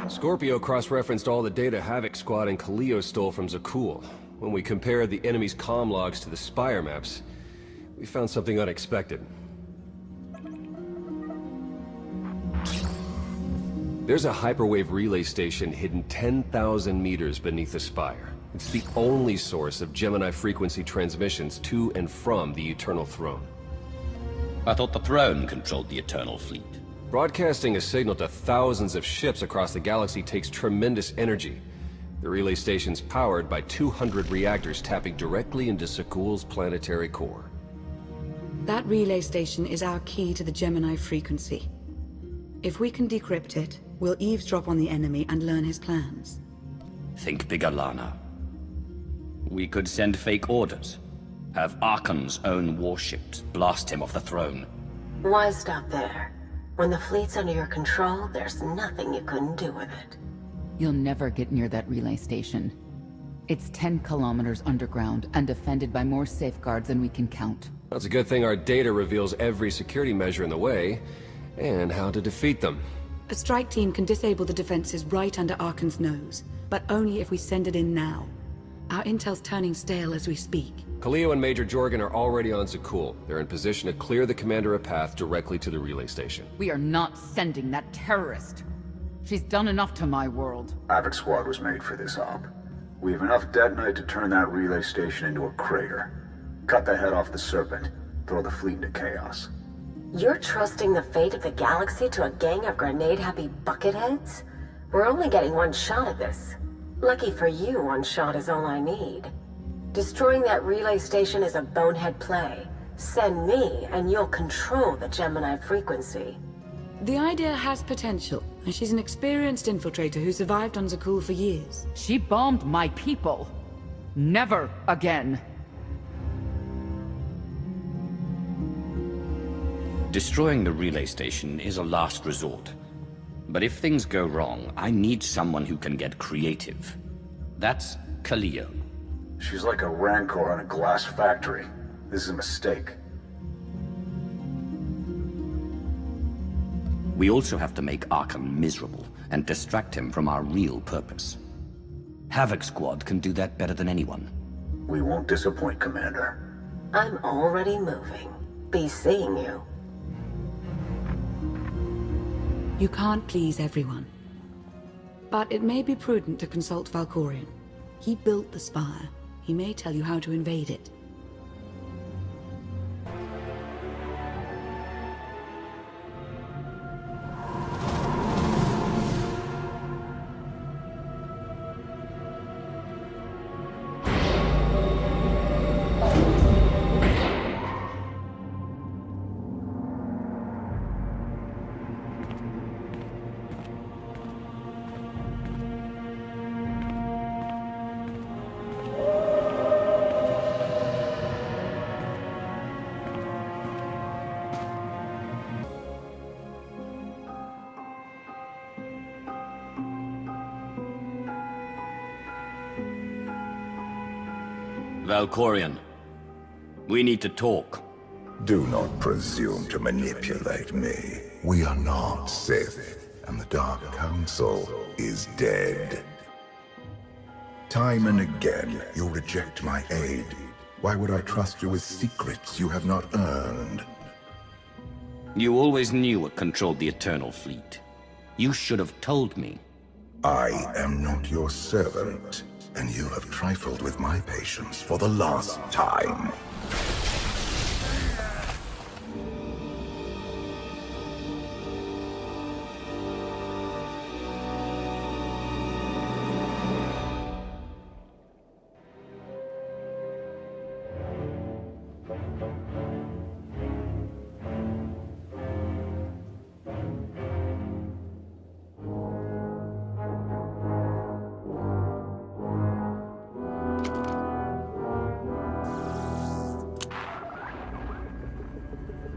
Scorpio cross-referenced all the data Havoc Squad and Kaleo stole from Zakul. When we compared the enemy's comm logs to the Spire maps, we found something unexpected. There's a hyperwave relay station hidden 10,000 meters beneath the Spire. It's the only source of Gemini frequency transmissions to and from the Eternal Throne. I thought the throne controlled the Eternal Fleet. Broadcasting a signal to thousands of ships across the galaxy takes tremendous energy. The relay station's powered by 200 reactors tapping directly into Zakul's planetary core. That relay station is our key to the Gemini frequency. If we can decrypt it, we'll eavesdrop on the enemy and learn his plans. Think bigger, Lana. We could send fake orders. Have Archon's own warships blast him off the throne. Why stop there? When the fleet's under your control, there's nothing you couldn't do with it. You'll never get near that relay station. It's 10 kilometers underground and defended by more safeguards than we can count. That's a good thing our data reveals every security measure in the way, and how to defeat them. A strike team can disable the defenses right under Archon's nose, but only if we send it in now. Our intel's turning stale as we speak. Kaleo and Major Jorgen are already on Zakul. They're in position to clear the commander a path directly to the relay station. We are not sending that terrorist. She's done enough to my world. Havoc Squad was made for this op. We have enough detonite to turn that relay station into a crater. Cut the head off the Serpent. Throw the fleet into chaos. You're trusting the fate of the galaxy to a gang of grenade-happy bucketheads? We're only getting one shot at this. Lucky for you, one shot is all I need. Destroying that relay station is a bonehead play. Send me, and you'll control the Gemini frequency. The idea has potential, and she's an experienced infiltrator who survived on Zakul for years. She bombed my people. Never again. Destroying the relay station is a last resort. But if things go wrong, I need someone who can get creative. That's Kaleo. She's like a rancor in a glass factory. This is a mistake. We also have to make Archon miserable and distract him from our real purpose. Havoc Squad can do that better than anyone. We won't disappoint, Commander. I'm already moving. Be seeing you. You can't please everyone. But it may be prudent to consult Valkorian. He built the Spire. He may tell you how to invade it. Valkorian, we need to talk. Do not presume to manipulate me. We are not Sith, and the Dark Council is dead. Time and again, you reject my aid. Why would I trust you with secrets you have not earned? You always knew what controlled the Eternal Fleet. You should have told me. I am not your servant, and you have trifled with my patience for the last time.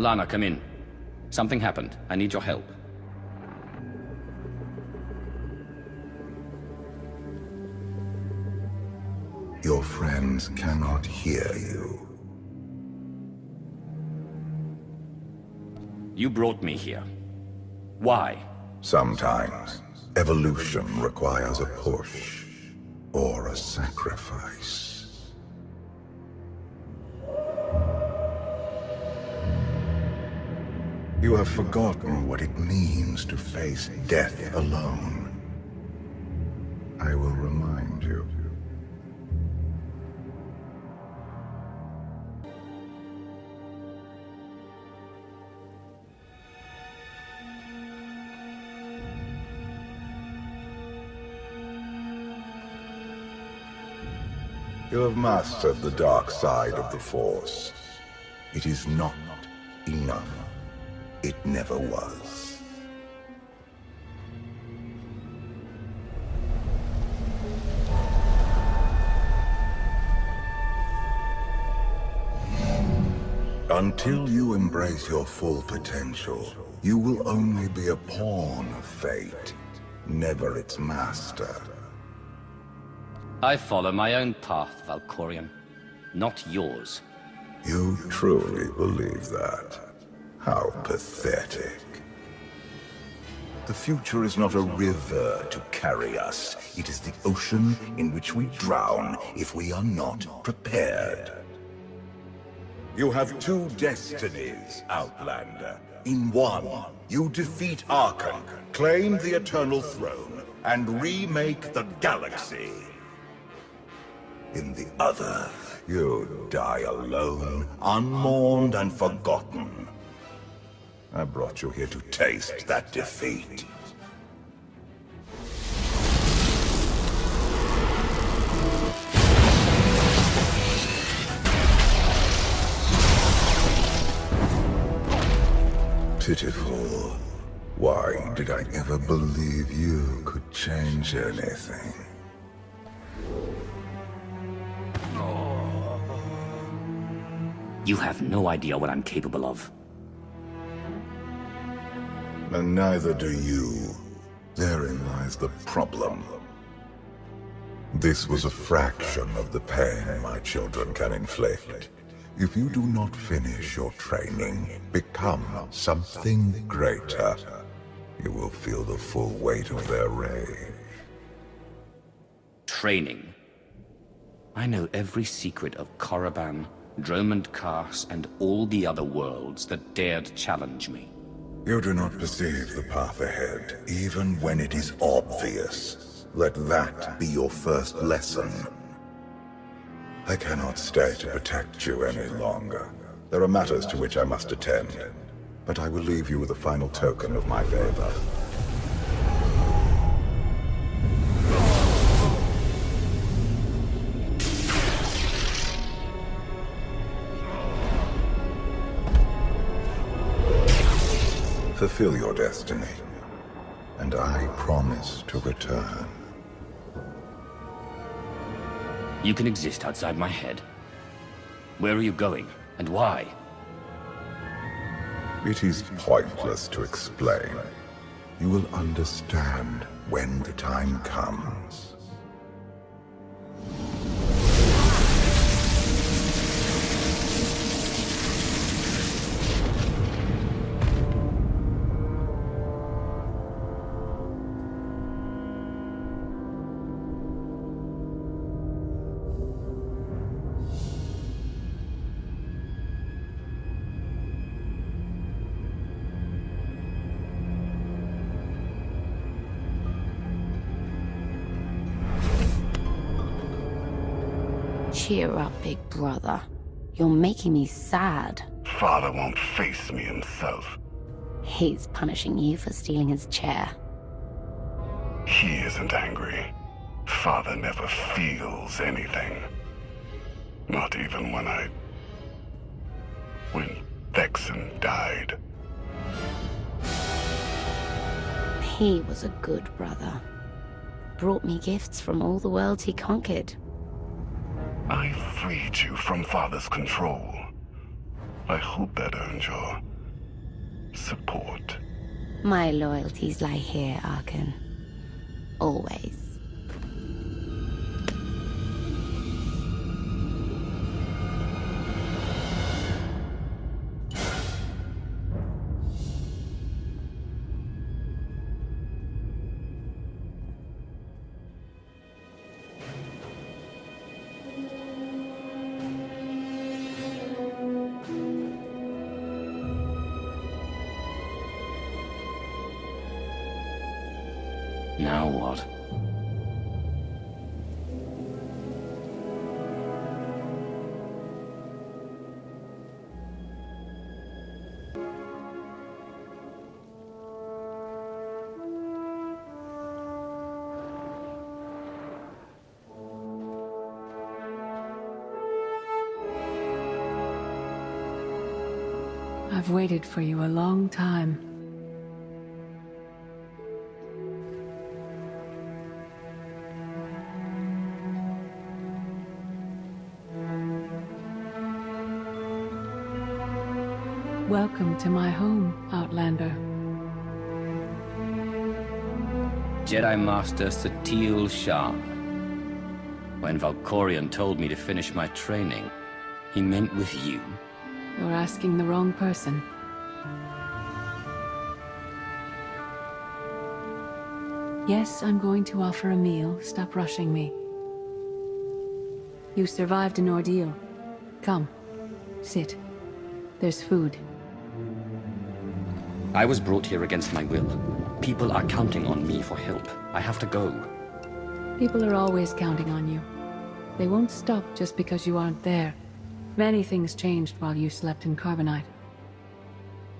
Lana, come in. Something happened. I need your help. Your friends cannot hear you. You brought me here. Why? Sometimes, evolution requires a push, or a sacrifice. You have forgotten what it means to face death alone. I will remind you. You have mastered the dark side of the Force. It is not enough. It never was. Until you embrace your full potential, you will only be a pawn of fate, never its master. I follow my own path, Valkorian, not yours. You truly believe that? How pathetic. The future is not a river to carry us. It is the ocean in which we drown if we are not prepared. You have two destinies, Outlander. In one, you defeat Archon, claim the Eternal Throne, and remake the galaxy. In the other, you die alone, unmourned and forgotten. I brought you here to taste that defeat. Pitiful. Why did I ever believe you could change anything? You have no idea what I'm capable of. And neither do you. Therein lies the problem. This was a fraction of the pain my children can inflict. If you do not finish your training, become something greater, you will feel the full weight of their rage. Training? I know every secret of Korriban, Dromund Kaas, and all the other worlds that dared challenge me. You do not perceive the path ahead, even when it is obvious. Let that be your first lesson. I cannot stay to protect you any longer. There are matters to which I must attend, but I will leave you with a final token of my favor. Fulfill your destiny, and I promise to return. You can exist outside my head. Where are you going, and why? It is pointless to explain. You will understand when the time comes. Cheer up, big brother. You're making me sad. Father won't face me himself. He's punishing you for stealing his chair. He isn't angry. Father never feels anything. Not even when Vexen died. He was a good brother. Brought me gifts from all the worlds he conquered. I freed you from Father's control. I hope that earned your support. My loyalties lie here, Archon. Always. Now what? I've waited for you a long time. Welcome to my home, Outlander. Jedi Master Satil Shah. When Valkorian told me to finish my training, he meant with you. You're asking the wrong person. Yes, I'm going to offer a meal. Stop rushing me. You survived an ordeal. Come, sit. There's food. I was brought here against my will. People are counting on me for help. I have to go. People are always counting on you. They won't stop just because you aren't there. Many things changed while you slept in Carbonite.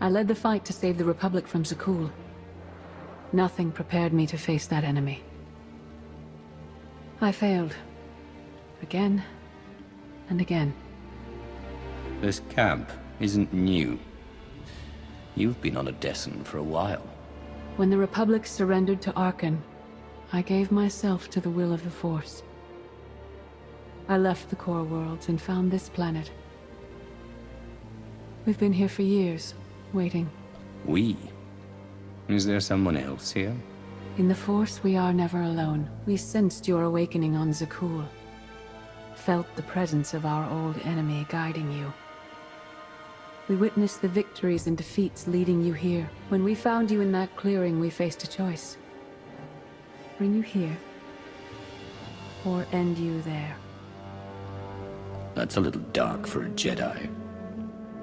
I led the fight to save the Republic from Zakul. Nothing prepared me to face that enemy. I failed. Again and again. This camp isn't new. You've been on Odessen for a while. When the Republic surrendered to Arkan, I gave myself to the will of the Force. I left the core worlds and found this planet. We've been here for years, waiting. We? Is there someone else here? In the Force, we are never alone. We sensed your awakening on Zakul. Felt the presence of our old enemy guiding you. We witnessed the victories and defeats leading you here. When we found you in that clearing, we faced a choice. Bring you here, or end you there. That's a little dark for a Jedi.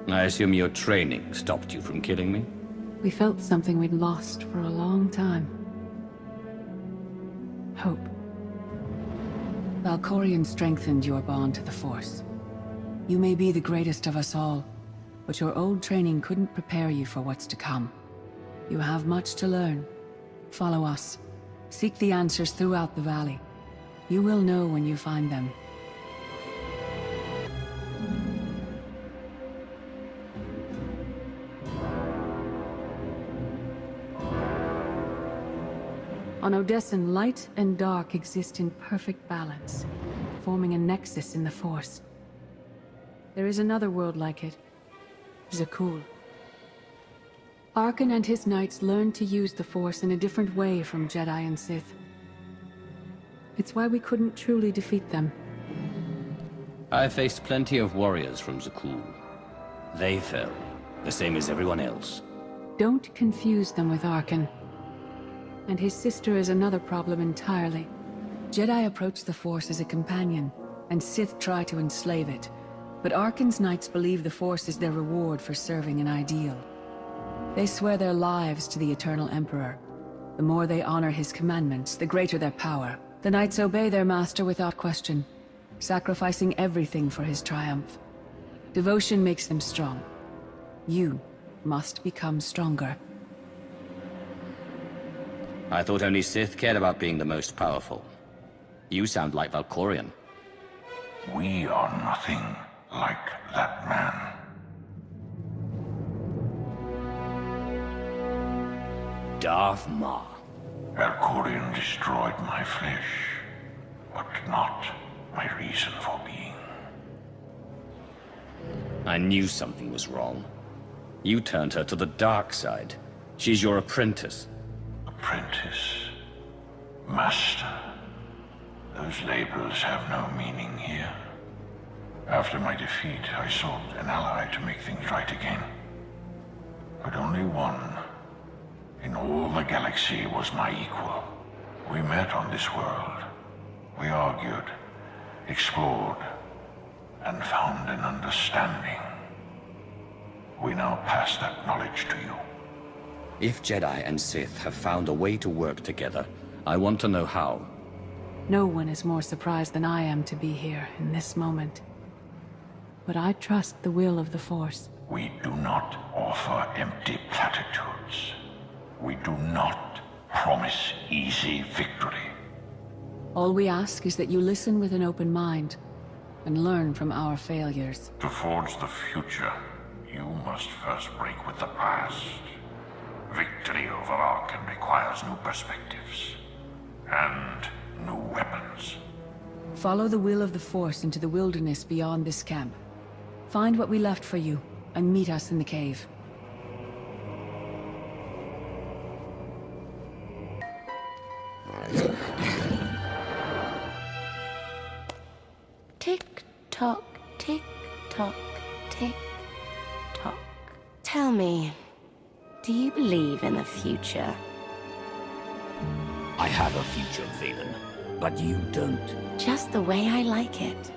I assume your training stopped you from killing me? We felt something we'd lost for a long time. Hope. Valkorian strengthened your bond to the Force. You may be the greatest of us all, but your old training couldn't prepare you for what's to come. You have much to learn. Follow us. Seek the answers throughout the valley. You will know when you find them. On Odessen, light and dark exist in perfect balance, forming a nexus in the Force. There is another world like it, Zakul. Arkan and his knights learned to use the Force in a different way from Jedi and Sith. It's why we couldn't truly defeat them. I faced plenty of warriors from Zakul. They fell, the same as everyone else. Don't confuse them with Arkan. And his sister is another problem entirely. Jedi approach the Force as a companion, and Sith try to enslave it. But Arkan's knights believe the Force is their reward for serving an ideal. They swear their lives to the Eternal Emperor. The more they honor his commandments, the greater their power. The knights obey their master without question, sacrificing everything for his triumph. Devotion makes them strong. You must become stronger. I thought only Sith cared about being the most powerful. You sound like Valkorian. We are nothing like that man. Darth Maul. Valkorian destroyed my flesh, but not my reason for being. I knew something was wrong. You turned her to the dark side. She's your apprentice. Apprentice. Master. Those labels have no meaning here. After my defeat, I sought an ally to make things right again. But only one in all the galaxy was my equal. We met on this world. We argued, explored, and found an understanding. We now pass that knowledge to you. If Jedi and Sith have found a way to work together, I want to know how. No one is more surprised than I am to be here in this moment. But I trust the will of the Force. We do not offer empty platitudes. We do not promise easy victory. All we ask is that you listen with an open mind and learn from our failures. To forge the future, you must first break with the past. Victory over Arkan requires new perspectives and new weapons. Follow the will of the Force into the wilderness beyond this camp. Find what we left for you and meet us in the cave. Tick tock, tick tock, tick tock. Tell me, do you believe in the future? I have a future, Vaylin, but you don't. Just the way I like it.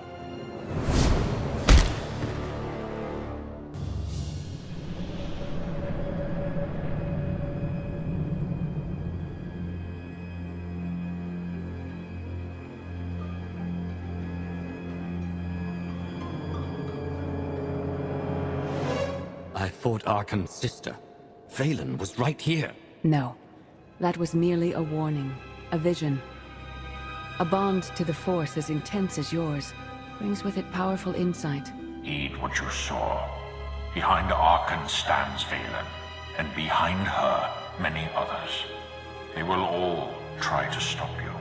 I thought Arkan's sister, Vaylin, was right here. No. That was merely a warning, a vision. A bond to the Force as intense as yours brings with it powerful insight. Heed what you saw. Behind Arkan stands Vaylin, and behind her, many others. They will all try to stop you.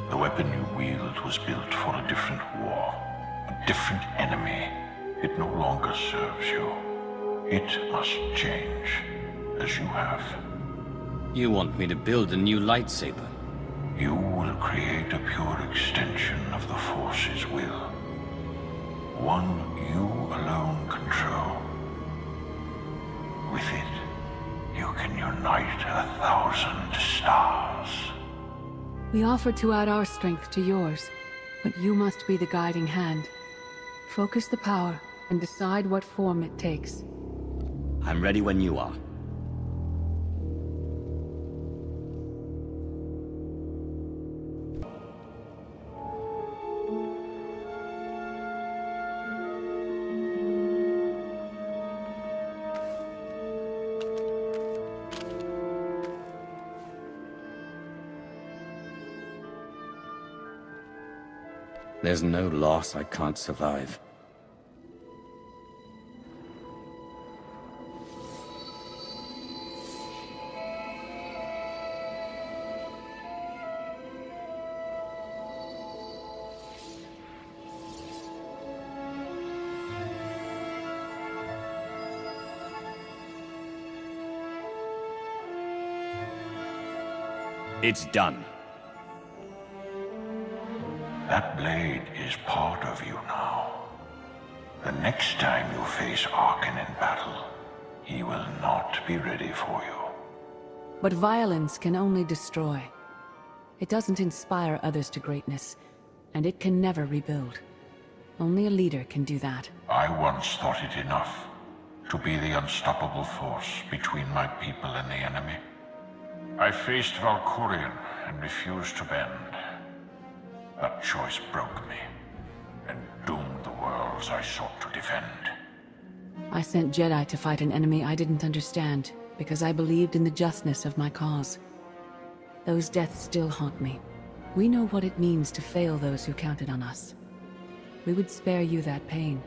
The weapon you wield was built for a different war, a different enemy. It no longer serves you. It must change, as you have. You want me to build a new lightsaber? You will create a pure extension of the Force's will. One you alone control. With it, you can unite 1,000 stars. We offer to add our strength to yours, but you must be the guiding hand. Focus the power and decide what form it takes. I'm ready when you are. There's no loss I can't survive. It's done. That blade is part of you now. The next time you face Arkan in battle, he will not be ready for you. But violence can only destroy. It doesn't inspire others to greatness, and it can never rebuild. Only a leader can do that. I once thought it enough to be the unstoppable force between my people and the enemy. I faced Valkorian and refused to bend. That choice broke me, and doomed the worlds I sought to defend. I sent Jedi to fight an enemy I didn't understand, because I believed in the justness of my cause. Those deaths still haunt me. We know what it means to fail those who counted on us. We would spare you that pain.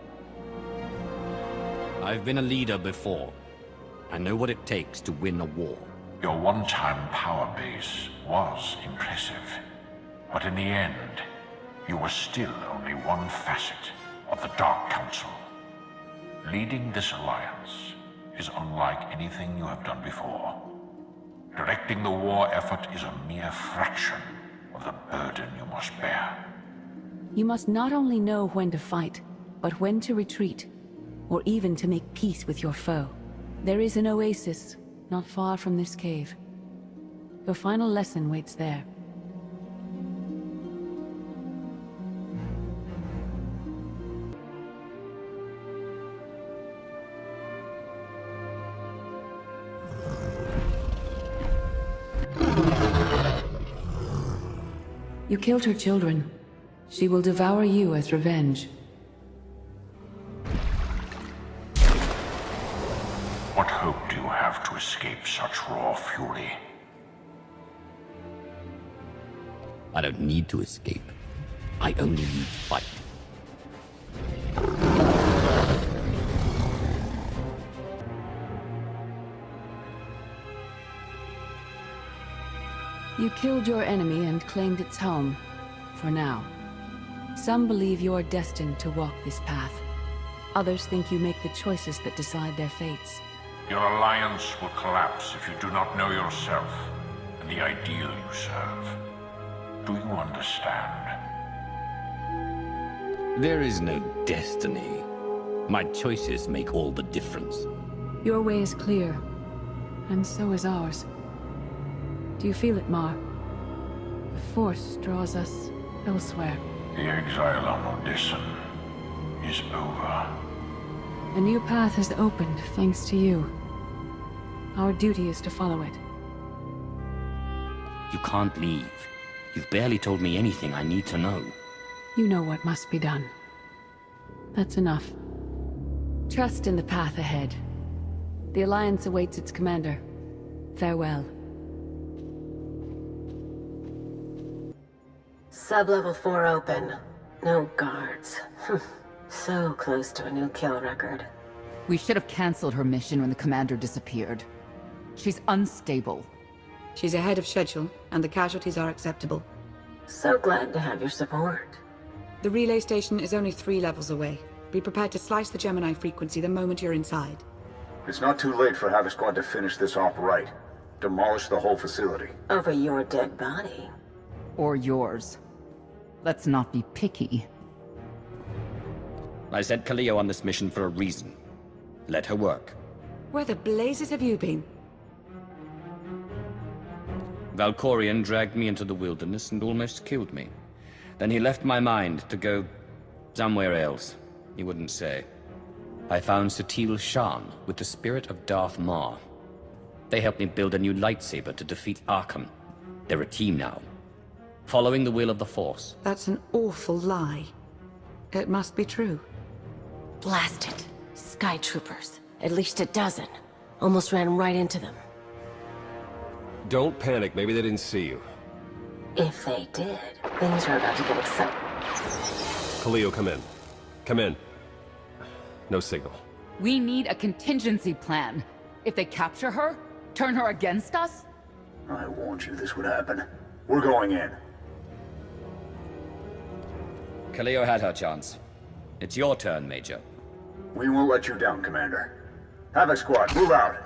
I've been a leader before. I know what it takes to win a war. Your one-time power base was impressive. But in the end, you were still only one facet of the Dark Council. Leading this alliance is unlike anything you have done before. Directing the war effort is a mere fraction of the burden you must bear. You must not only know when to fight, but when to retreat, or even to make peace with your foe. There is an oasis not far from this cave. Your final lesson waits there. You killed her children. She will devour you as revenge. What hope do you have to escape such raw fury? I don't need to escape. I only need to fight. You killed your enemy and claimed its home. For now. Some believe you're destined to walk this path. Others think you make the choices that decide their fates. Your alliance will collapse if you do not know yourself and the ideal you serve. Do you understand? There is no destiny. My choices make all the difference. Your way is clear, and so is ours. Do you feel it, Mar? The Force draws us elsewhere. The exile on Odyssin is over. A new path has opened, thanks to you. Our duty is to follow it. You can't leave. You've barely told me anything I need to know. You know what must be done. That's enough. Trust in the path ahead. The Alliance awaits its commander. Farewell. Sub-level 4 open. No guards. So close to a new kill record. We should have canceled her mission when the commander disappeared. She's unstable. She's ahead of schedule, and the casualties are acceptable. So glad to have your support. The relay station is only 3 levels away. Be prepared to slice the Gemini frequency the moment you're inside. It's not too late for Havoc Squad to finish this op right. Demolish the whole facility. Over your dead body. Or yours. Let's not be picky. I sent Kaleo on this mission for a reason. Let her work. Where the blazes have you been? Valkorian dragged me into the wilderness and almost killed me. Then he left my mind to go somewhere else. He wouldn't say. I found Satil Shan with the spirit of Darth Maul. They helped me build a new lightsaber to defeat Arkham. They're a team now, following the will of the Force. That's an awful lie. It must be true. Blast it. Sky troopers. At least a dozen. Almost ran right into them. Don't panic, maybe they didn't see you. If they did, things are about to get exciting. Kaleo, come in. Come in. No signal. We need a contingency plan. If they capture her, turn her against us? I warned you this would happen. We're going in. Kaleo had her chance. It's your turn, Major. We won't let you down, Commander. Havoc Squad, move out.